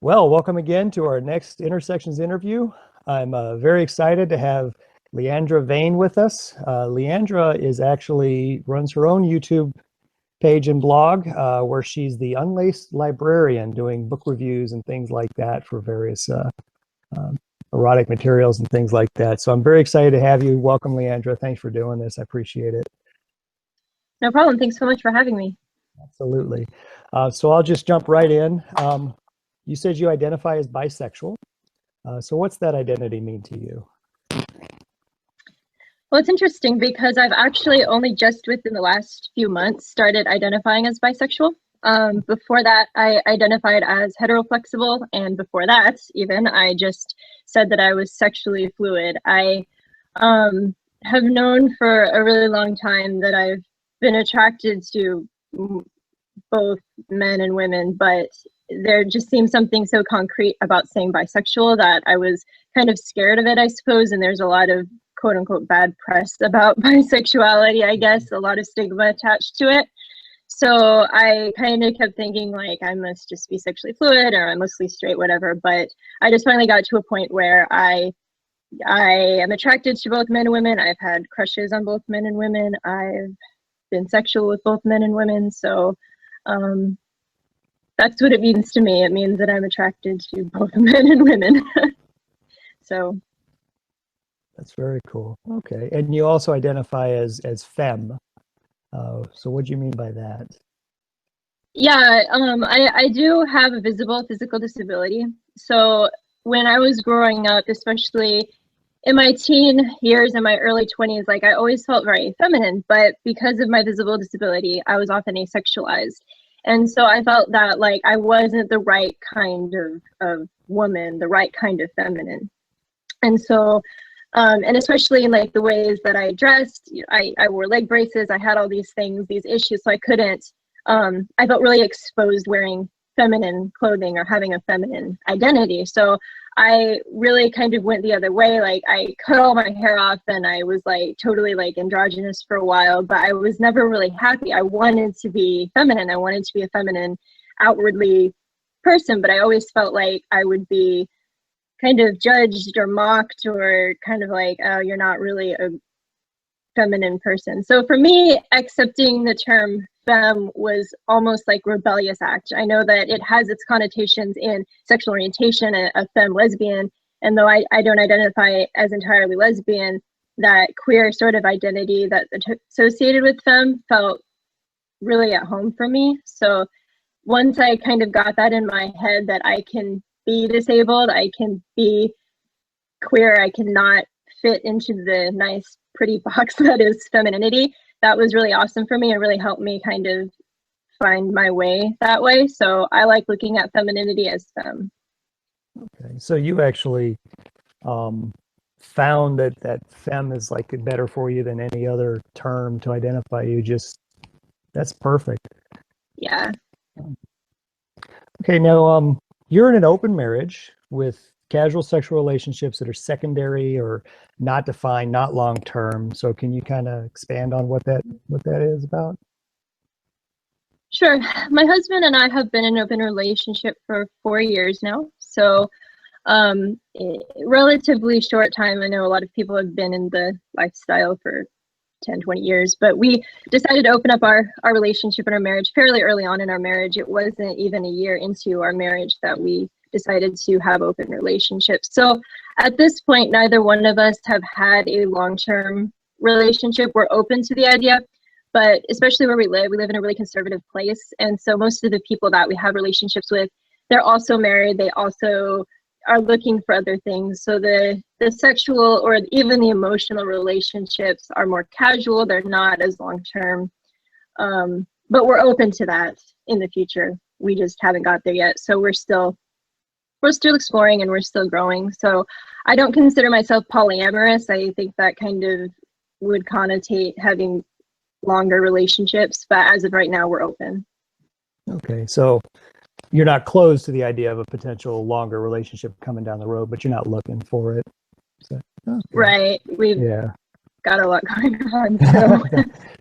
Well, welcome again to our next Intersections interview. I'm very excited to have Leandra Vane with us. Leandra runs her own YouTube page and blog where she's the Unlaced Librarian, doing book reviews and things like that for various erotic materials and things like that. So I'm very excited to have you. Welcome, Leandra. Thanks for doing this. I appreciate it. No problem. Thanks so much for having me. Absolutely. So I'll just jump right in. You said you identify as bisexual. So what's that identity mean to you? Well, it's interesting because I've actually only just within the last few months started identifying as bisexual. Before that, I identified as heteroflexible, and before that, even, I just said that I was sexually fluid. I have known for a really long time that I've been attracted to both men and women, but there just seemed something so concrete about saying bisexual that I was kind of scared of it, I suppose. And there's a lot of quote unquote bad press about bisexuality, I guess, a lot of stigma attached to it. So I kind of kept thinking like I must just be sexually fluid or I'm mostly straight, whatever. But I just finally got to a point where I am attracted to both men and women. I've had crushes on both men and women. I've been sexual with both men and women. So that's what it means to me. It means that I'm attracted to both men and women. So that's very cool. Okay, and you also identify as femme. So what do you mean by that? Yeah, I do have a visible physical disability. So when I was growing up, especially in my teen years and my early 20s, like I always felt very feminine, but because of my visible disability, I was often asexualized. And so I felt that like I wasn't the right kind of woman, the right kind of feminine. And so, and especially in like the ways that I dressed, I wore leg braces, I had all these things, these issues, so I couldn't, I felt really exposed wearing feminine clothing or having a feminine identity. So I really kind of went the other way. Like I cut all my hair off and I was like totally like androgynous for a while, but I was never really happy. I wanted to be feminine. I wanted to be a feminine outwardly person, but I always felt like I would be kind of judged or mocked or kind of like, oh, you're not really a feminine person. So for me, accepting the term femme was almost like rebellious act. I know that it has its connotations in sexual orientation, a femme lesbian, and though I don't identify as entirely lesbian, that queer sort of identity that's associated with femme felt really at home for me. So once I kind of got that in my head that I can be disabled, I can be queer, I cannot fit into the nice pretty box that is femininity, that was really awesome for me and really helped me kind of find my way that way. So I like looking at femininity as femme. Okay, so you actually found that femme is like better for you than any other term to identify you. Just that's perfect. Yeah. Okay, now you're in an open marriage with casual sexual relationships that are secondary or not defined, not long term. So can you kind of expand on what that is about? Sure. My husband and I have been in an open relationship for 4 years now. So relatively short time. I know a lot of people have been in the lifestyle for 10, 20 years, but we decided to open up our relationship and our marriage fairly early on in our marriage. It wasn't even a year into our marriage that we decided to have open relationships. So at this point, neither one of us have had a long-term relationship. We're open to the idea, but especially where we live in a really conservative place. And so most of the people that we have relationships with, they're also married. They also are looking for other things. So the sexual or even the emotional relationships are more casual. They're not as long-term, but we're open to that in the future. We just haven't got there yet. So we're still exploring and we're still growing. So I don't consider myself polyamorous. I think that kind of would connotate having longer relationships, but as of right now, we're open. Okay, so you're not closed to the idea of a potential longer relationship coming down the road, but you're not looking for it. So, okay. Right. We've got a lot going on. So.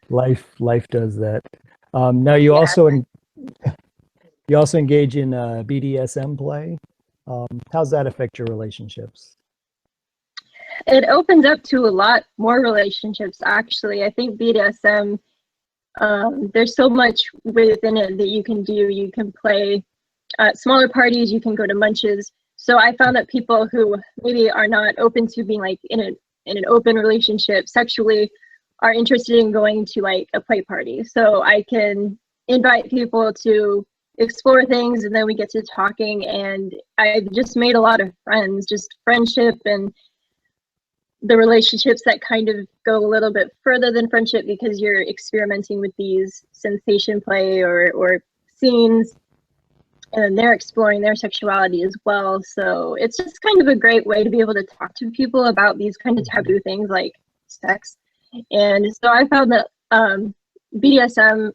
Life does that. Now you also You also engage in BDSM play. How's that affect your relationships? It opens up to a lot more relationships, actually. I think BDSM, there's so much within it that you can do. You can play at smaller parties, you can go to munches. So I found that people who maybe are not open to being like in an open relationship sexually are interested in going to like a play party. So I can invite people to explore things, and then we get to talking, and I've just made a lot of friends, just friendship, and the relationships that kind of go a little bit further than friendship because you're experimenting with these sensation play or scenes, and they're exploring their sexuality as well. So it's just kind of a great way to be able to talk to people about these kind of taboo things like sex. And so I found that BDSM,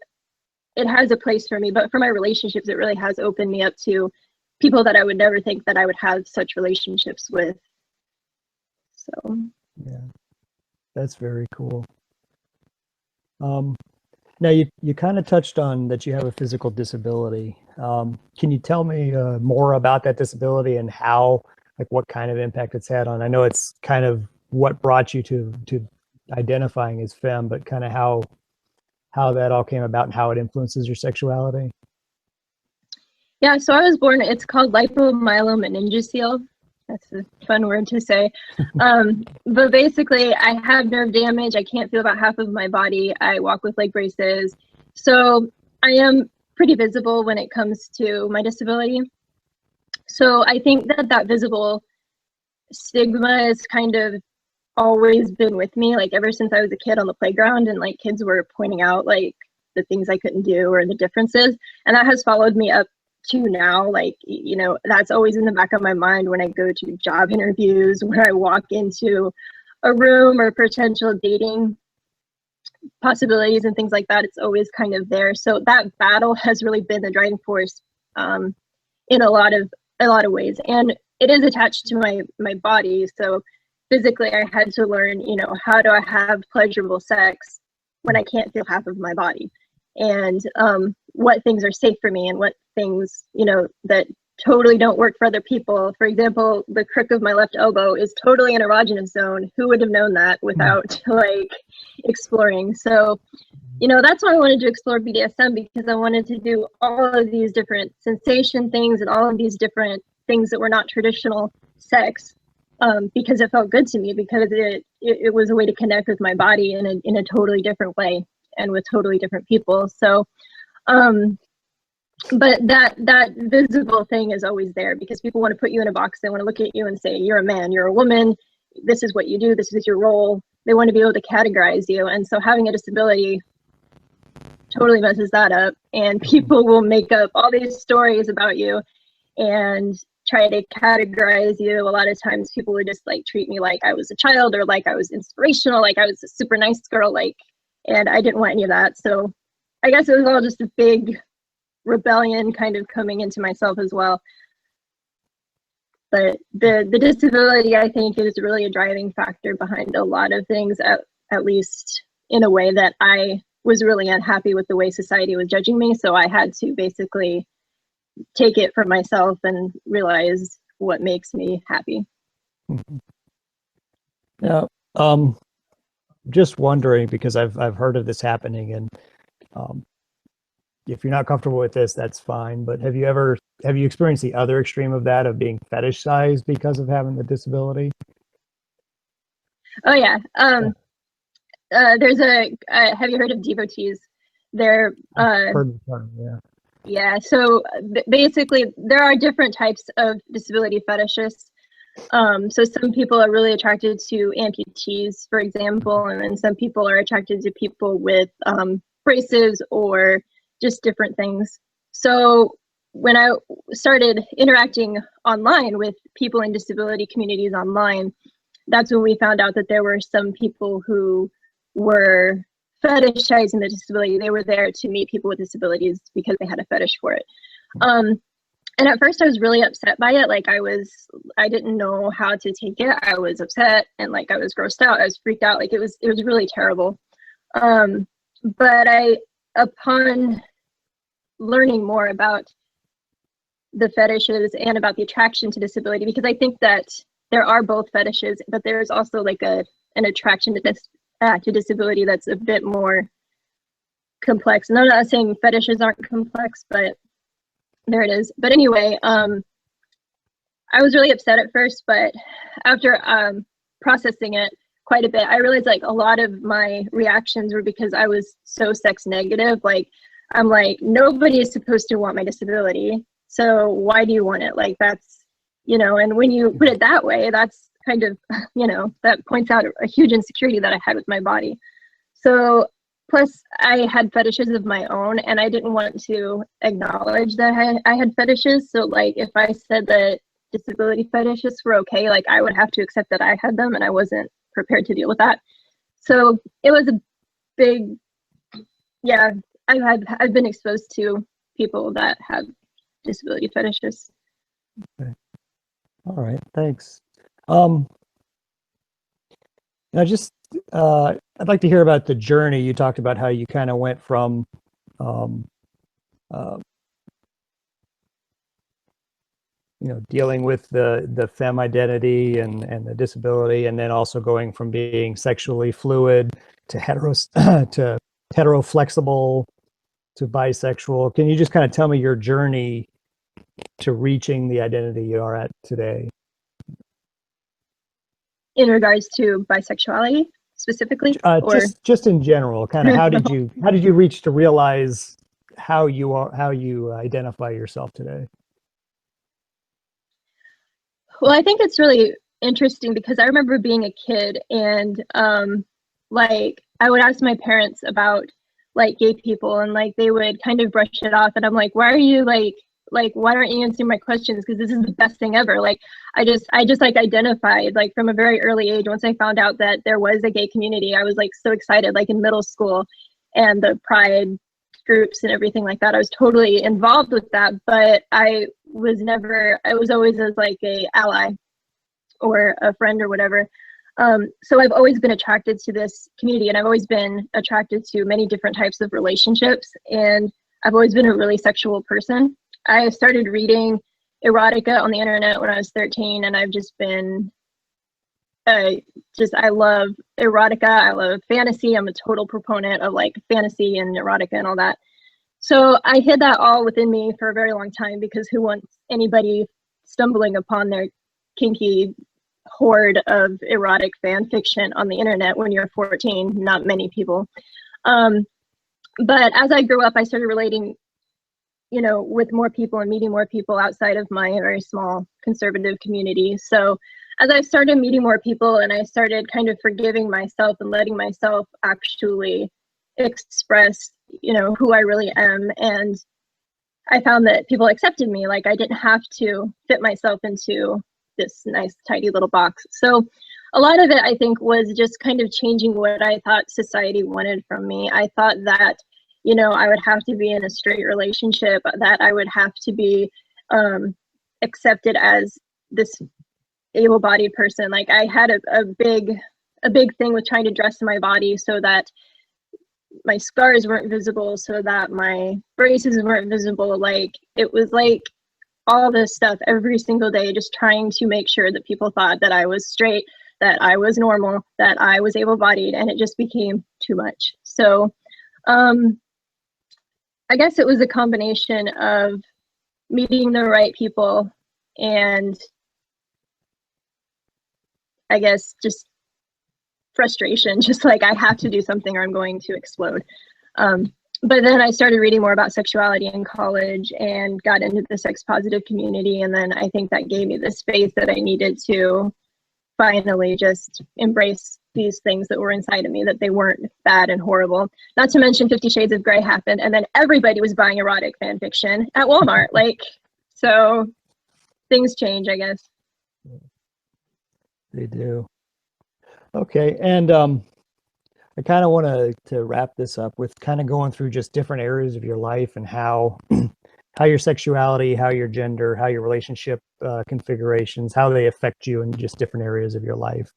it has a place for me, but for my relationships, it really has opened me up to people that I would never think that I would have such relationships with. So yeah, that's very cool. Now you kind of touched on that you have a physical disability. Can you tell me more about that disability and how, like, what kind of impact it's had on? I know it's kind of what brought you to identifying as femme, but kind of how that all came about and how it influences your sexuality. yeah, so I was born, it's called lipomyelomeningocele. That's a fun word to say. But basically, I have nerve damage. I can't feel about half of my body. I walk with leg braces. So I am pretty visible when it comes to my disability. So I think that that visible stigma has kind of always been with me, like ever since I was a kid on the playground, and like kids were pointing out like the things I couldn't do or the differences. And that has followed me up to now. Like, you know, that's always in the back of my mind when I go to job interviews, when I walk into a room or potential dating possibilities and things like that. It's always kind of there. So that battle has really been the driving force in a lot of ways. And it is attached to my body. So physically, I had to learn, you know, how do I have pleasurable sex when I can't feel half of my body, and what things are safe for me and what things, you know, that totally don't work for other people. For example, the crook of my left elbow is totally an erogenous zone. Who would have known that without like exploring? So, you know, that's why I wanted to explore BDSM, because I wanted to do all of these different sensation things and all of these different things that were not traditional sex, because it felt good to me, because it was a way to connect with my body in a totally different way and with totally different people. So, but that visible thing is always there, because people want to put you in a box. They want to look at you and say, you're a man, you're a woman, this is what you do, this is your role. They want to be able to categorize you. And so having a disability totally messes that up, and people will make up all these stories about you and try to categorize you. A lot of times people would just like treat me like I was a child, or like I was inspirational, like I was a super nice girl, like, and I didn't want any of that. So I guess it was all just a big rebellion kind of coming into myself as well. But the disability, I think, is really a driving factor behind a lot of things, at least in a way that I was really unhappy with the way society was judging me. So I had to basically take it for myself and realize what makes me happy. Now, just wondering, because I've heard of this happening, and if you're not comfortable with this, that's fine. But have you experienced the other extreme of that, of being fetishized because of having the disability? Oh yeah. There's have you heard of devotees? They're Heard the term, yeah. Yeah, so basically there are different types of disability fetishists. So some people are really attracted to amputees, for example, and then some people are attracted to people with braces or just different things. So when I started interacting online with people in disability communities online, that's when we found out that there were some people who were fetishizing the disability. They were there to meet people with disabilities because they had a fetish for it. And at first I was really upset by it. Like I didn't know how to take it. I was upset, and like I was grossed out. I was freaked out. Like it was really terrible. But upon learning more about the fetishes and about the attraction to disability, because I think that there are both fetishes, but there's also like an attraction to this to disability that's a bit more complex. And I'm not saying fetishes aren't complex, but there it is. But anyway, I was really upset at first, but after processing it quite a bit, I realized like a lot of my reactions were because I was so sex negative. Like, I'm like, nobody is supposed to want my disability, so why do you want it? Like, that's, you know, and when you put it that way, that's kind of, you know, that points out a huge insecurity that I had with my body. So plus I had fetishes of my own, and I didn't want to acknowledge that I had fetishes. So like, if I said that disability fetishes were okay, like I would have to accept that I had them, and I wasn't prepared to deal with that. So it was a big, yeah, I've been exposed to people that have disability fetishes. Okay. All right, thanks. Now just I'd like to hear about the journey. You talked about how you kind of went from you know, dealing with the femme identity and the disability, and then also going from being sexually fluid to to hetero-flexible to bisexual. Can you just kind of tell me your journey to reaching the identity you are at today? In regards to bisexuality specifically, or just in general, kind of how did you reach to realize how you identify yourself today? Well, I think it's really interesting because I remember being a kid, and like I would ask my parents about like gay people, and like they would kind of brush it off, and I'm like, why are you like why aren't you answering my questions, because this is the best thing ever. Like I just like identified like from a very early age. Once I found out that there was a gay community, I was like so excited, like in middle school, and the pride groups and everything like that. I was totally involved with that, but I was always as like a ally or a friend or whatever. So I've always been attracted to this community, and I've always been attracted to many different types of relationships, and I've always been a really sexual person. I started reading erotica on the internet when I was 13, and I've just been I love erotica, I love fantasy. I'm a total proponent of like fantasy and erotica and all that. So I hid that all within me for a very long time, because who wants anybody stumbling upon their kinky horde of erotic fan fiction on the internet when you're 14? Not many people. But as I grew up, I started relating, you know, with more people and meeting more people outside of my very small conservative community. So as I started meeting more people, and I started kind of forgiving myself and letting myself actually express, you know, who I really am, and I found that people accepted me. Like I didn't have to fit myself into this nice tidy little box. So a lot of it, I think, was just kind of changing what I thought society wanted from me. I thought that, you know, I would have to be in a straight relationship, that I would have to be accepted as this able-bodied person. Like I had a big thing with trying to dress my body so that my scars weren't visible, so that my braces weren't visible. Like it was like all this stuff every single day, just trying to make sure that people thought that I was straight, that I was normal, that I was able-bodied, and it just became too much. So I guess it was a combination of meeting the right people, and I guess just frustration, just like I have to do something or I'm going to explode. But then I started reading more about sexuality in college and got into the sex positive community, and then I think that gave me the space that I needed to finally just embrace these things that were inside of me, that they weren't bad and horrible. Not to mention 50 Shades of Grey happened, and then everybody was buying erotic fan fiction at Walmart. Like, so things change, I guess. They do. Okay, and I kind of want to wrap this up with kind of going through just different areas of your life and how how your sexuality, how your gender, how your relationship configurations, how they affect you in just different areas of your life.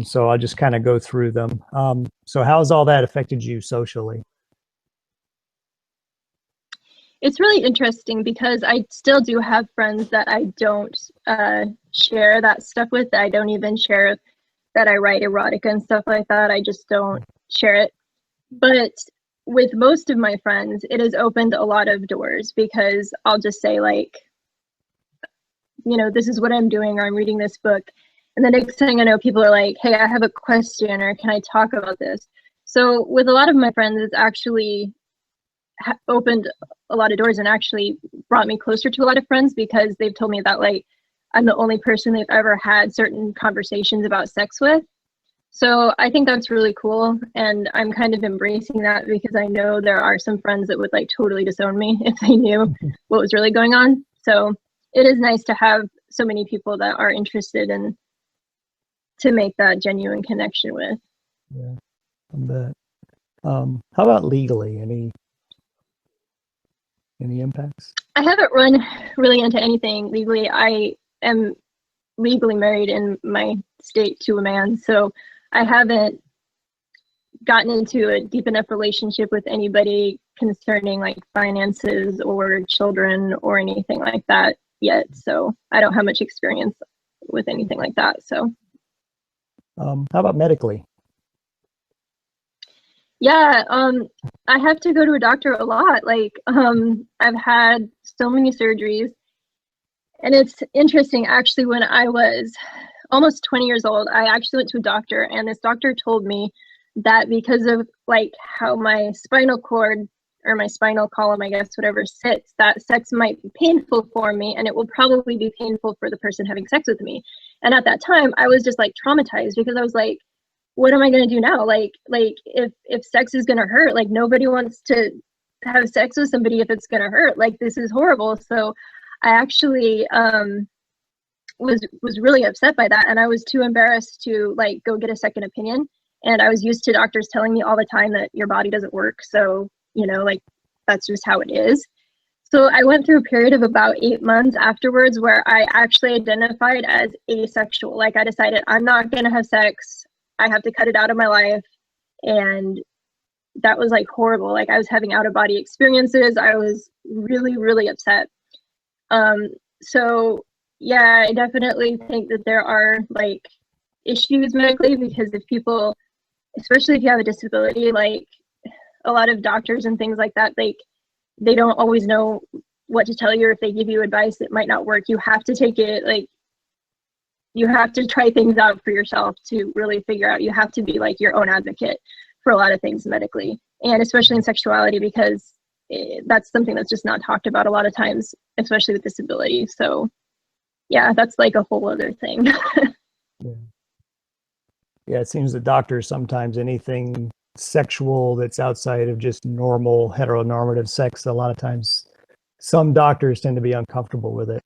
So I'll just kind of go through them. So how's all that affected you socially? it's really interesting because I still do have friends that I don't share that stuff with. I don't even share that I write erotica and stuff like that. I just don't share it. But with most of my friends, it has opened a lot of doors because I'll just say like, you know, this is what I'm doing, or I'm reading this book. And the next thing I know, people are like, hey, I have a question, or can I talk about this? So with a lot of my friends, it's actually opened a lot of doors and actually brought me closer to a lot of friends because they've told me that like I'm the only person they've ever had certain conversations about sex with. So I think that's really cool, and I'm kind of embracing that because I know there are some friends that would like totally disown me if they knew what was really going on. So it is nice to have so many people that are interested and to make that genuine connection with. Yeah, I bet. How about legally? Any impacts? I haven't run really into anything legally. I am legally married in my state to a man, so I haven't gotten into a deep enough relationship with anybody concerning like finances or children or anything like that yet. So I don't have much experience with anything like that. So How about medically? yeah, I have to go to a doctor a lot. Like I've had so many surgeries, and it's interesting actually. When I was almost 20 years old, I actually went to a doctor, and this doctor told me that because of like how my spinal cord or my spinal column, I guess, whatever sits, that sex might be painful for me, and it will probably be painful for the person having sex with me. And at that time, I was just like traumatized because I was like, what am I going to do now? Like if sex is going to hurt, like nobody wants to have sex with somebody if it's going to hurt. Like this is horrible. So I actually was really upset by that, and I was too embarrassed to like go get a second opinion. And I was used to doctors telling me all the time that your body doesn't work, so you know, like that's just how it is. So I went through a period of about 8 months afterwards where I actually identified as asexual. Like I decided I'm not going to have sex, I have to cut it out of my life. And that was like horrible. Like I was having out of body experiences. I was really, really upset. So yeah, I definitely think that there are like issues medically because if people, especially if you have a disability, like a lot of doctors and things like that, like they don't always know what to tell you, or if they give you advice it might not work. You have to take it, like you have to try things out for yourself to really figure out. You have to be like your own advocate for a lot of things medically, and especially in sexuality, because that's something that's just not talked about a lot of times, especially with disability. So yeah, that's like a whole other thing. Yeah. Yeah, it seems that doctors sometimes anything sexual that's outside of just normal heteronormative sex, a lot of times some doctors tend to be uncomfortable with it,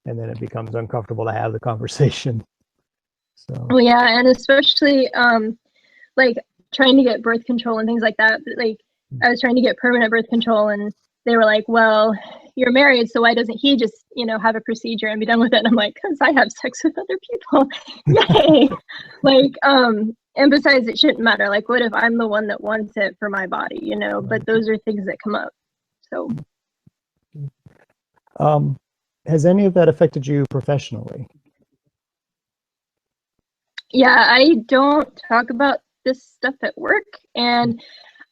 and then it becomes uncomfortable to have the conversation. So Well, yeah, and especially like trying to get birth control and things like that. Like I was trying to get permanent birth control, and they were like, well, you're married, so why doesn't he just, you know, have a procedure and be done with it? And I'm like, because I have sex with other people. Yay. Like and besides, it shouldn't matter. Like what if I'm the one that wants it for my body, you know? But those are things that come up. So has any of that affected you professionally? yeah, I don't talk about this stuff at work,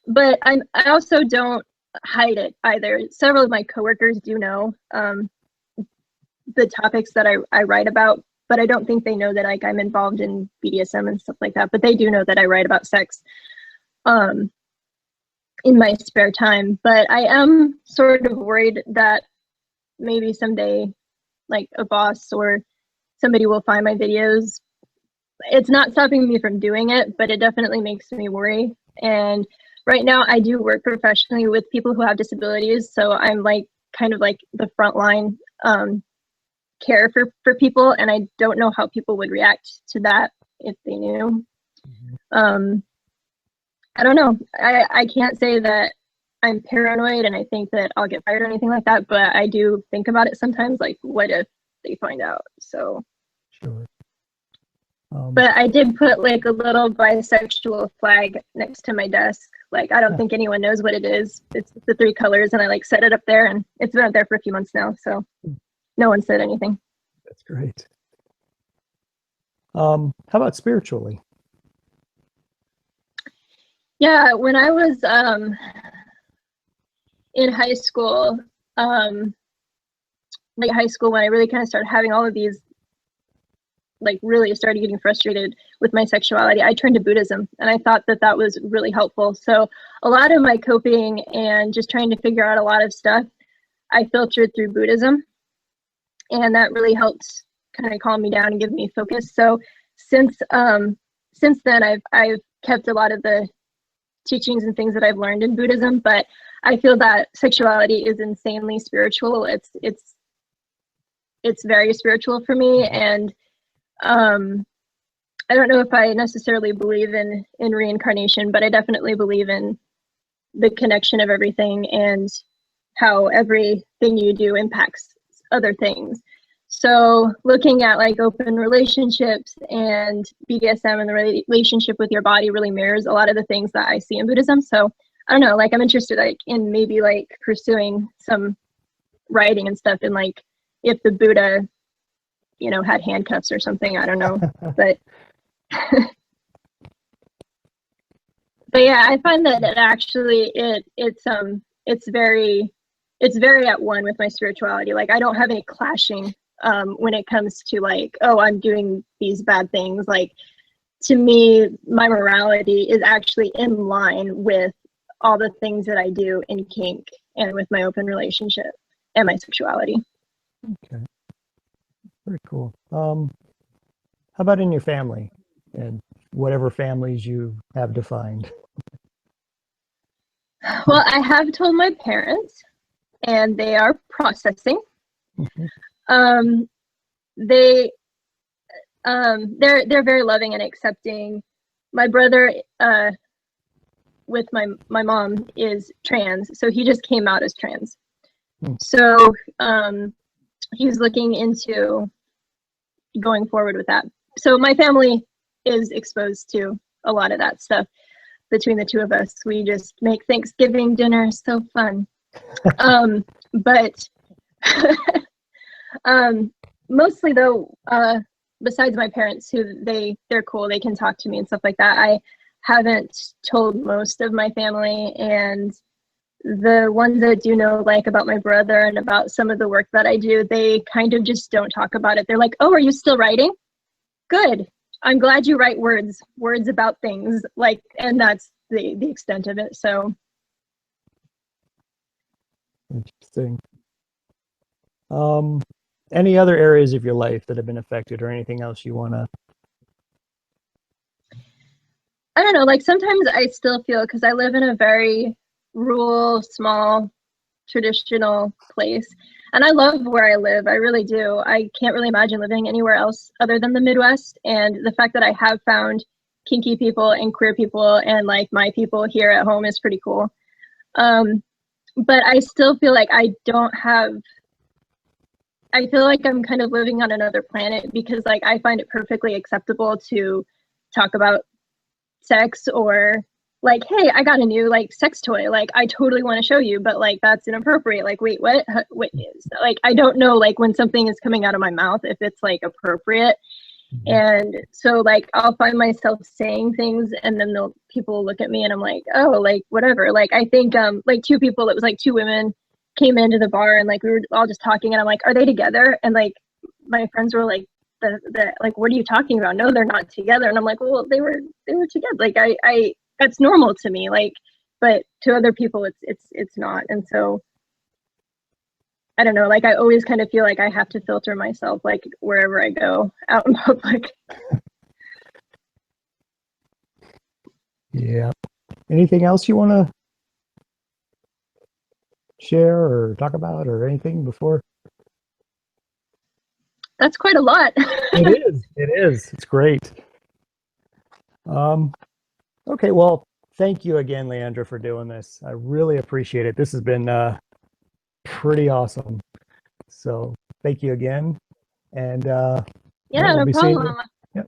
but I also don't hide it either. Several of my coworkers do know the topics that I write about, but I don't think they know that like I'm involved in BDSM and stuff like that. But they do know that I write about sex in my spare time. But I am sort of worried that maybe someday like a boss or somebody will find my videos. It's not stopping me from doing it, but it definitely makes me worry. And right now I do work professionally with people who have disabilities, so I'm like kind of like the frontline care for people, and I don't know how people would react to that if they knew. I don't know. I can't say that I'm paranoid and I think that I'll get fired or anything like that, but I do think about it sometimes, like what if they find out? So Sure. But I did put like a little bisexual flag next to my desk. Like, I don't think anyone knows what it is. It's the 3 colors, and I like set it up there, and it's been up there for a few months now, so no one said anything. That's great. How about spiritually? Yeah, when I was in high school, late high school, when I really kind of started having all of these, like really started getting frustrated with my sexuality, I turned to Buddhism, and I thought that that was really helpful. So a lot of my coping and just trying to figure out a lot of stuff, I filtered through Buddhism, and that really helped kind of calm me down and give me focus. So since then, I've kept a lot of the teachings and things that I've learned in Buddhism, but I feel that sexuality is insanely spiritual. It's very spiritual for me, and I don't know if I necessarily believe in reincarnation, but I definitely believe in the connection of everything and how everything you do impacts other things. So looking at like open relationships and BDSM and the relationship with your body really mirrors a lot of the things that I see in Buddhism. So I don't know, like I'm interested like in maybe like pursuing some writing and stuff, and like if the Buddha, you know, had handcuffs or something, I don't know. But but yeah, I find that it actually it's very at one with my spirituality. Like I don't have any clashing when it comes to like, oh, I'm doing these bad things. Like to me, my morality is actually in line with all the things that I do in kink and with my open relationship and my sexuality. Okay. Very cool. How about in your family and whatever families you have defined? Well, I have told my parents, and they are processing. um, they're very loving and accepting. My brother, with my mom, is trans, so he just came out as trans. So he's looking into going forward with that. So my family is exposed to a lot of that stuff. Between the two of us, we just make Thanksgiving dinner so fun. But mostly though, besides my parents, who they're cool, they can talk to me and stuff like that, I haven't told most of my family, and the ones that do know like about my brother and about some of the work that I do, they kind of just don't talk about it. They're like, oh, are you still writing? Good. I'm glad you write words about things, like, and that's the extent of it. So Interesting. Any other areas of your life that have been affected, or anything else you want to? I don't know, like sometimes I still feel, because I live in a very rural, small, traditional place, and I love where I live. I really do. I can't really imagine living anywhere else other than the Midwest, and the fact that I have found kinky people and queer people and like my people here at home is pretty cool. But I still feel like I feel like I'm kind of living on another planet, because like I find it perfectly acceptable to talk about sex, or like, hey, I got a new like sex toy, like I totally want to show you, but like that's inappropriate. Like, wait, what is, like, I don't know, like when something is coming out of my mouth, if it's like appropriate. And so like I'll find myself saying things, and then people look at me and I'm like, oh, like whatever. Like I think like two people, it was like 2 women came into the bar, and like we were all just talking, and I'm like, are they together? And like my friends were like, like, what are you talking about? No, they're not together. And I'm like, well, they were together. Like I that's normal to me, like, but to other people it's not. And so I don't know, like I always kind of feel like I have to filter myself, like wherever I go out in public. Yeah. Anything else you want to share or talk about, or anything before? That's quite a lot. It is. It is. It's great. Okay. Well, thank you again, Leandra, for doing this. I really appreciate it. This has been pretty awesome. So thank you again. And Yeah, we'll no be seeing you. problem. Yep.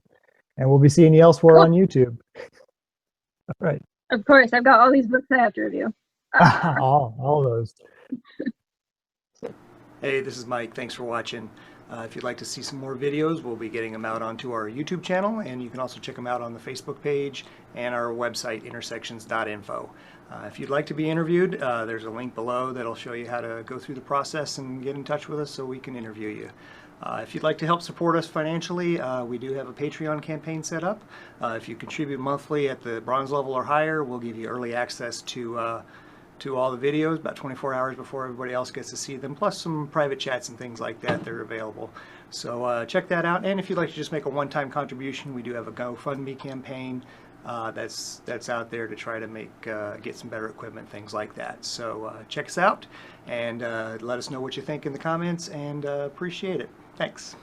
And we'll be seeing you elsewhere Cool. on YouTube. All right. Of course, I've got all these books I have to review. all those. Hey, this is Mike. Thanks for watching. If you'd like to see some more videos, we'll be getting them out onto our YouTube channel, and you can also check them out on the Facebook page and our website, intersections.info. If you'd like to be interviewed, there's a link below that'll show you how to go through the process and get in touch with us so we can interview you. If you'd like to help support us financially, we do have a Patreon campaign set up. If you contribute monthly at the bronze level or higher, we'll give you early access to all the videos about 24 hours before everybody else gets to see them, plus some private chats and things like that are available. So check that out. And if you'd like to just make a one-time contribution, we do have a GoFundMe campaign that's out there to try to get some better equipment, things like that. So check us out and let us know what you think in the comments, and appreciate it. Thanks.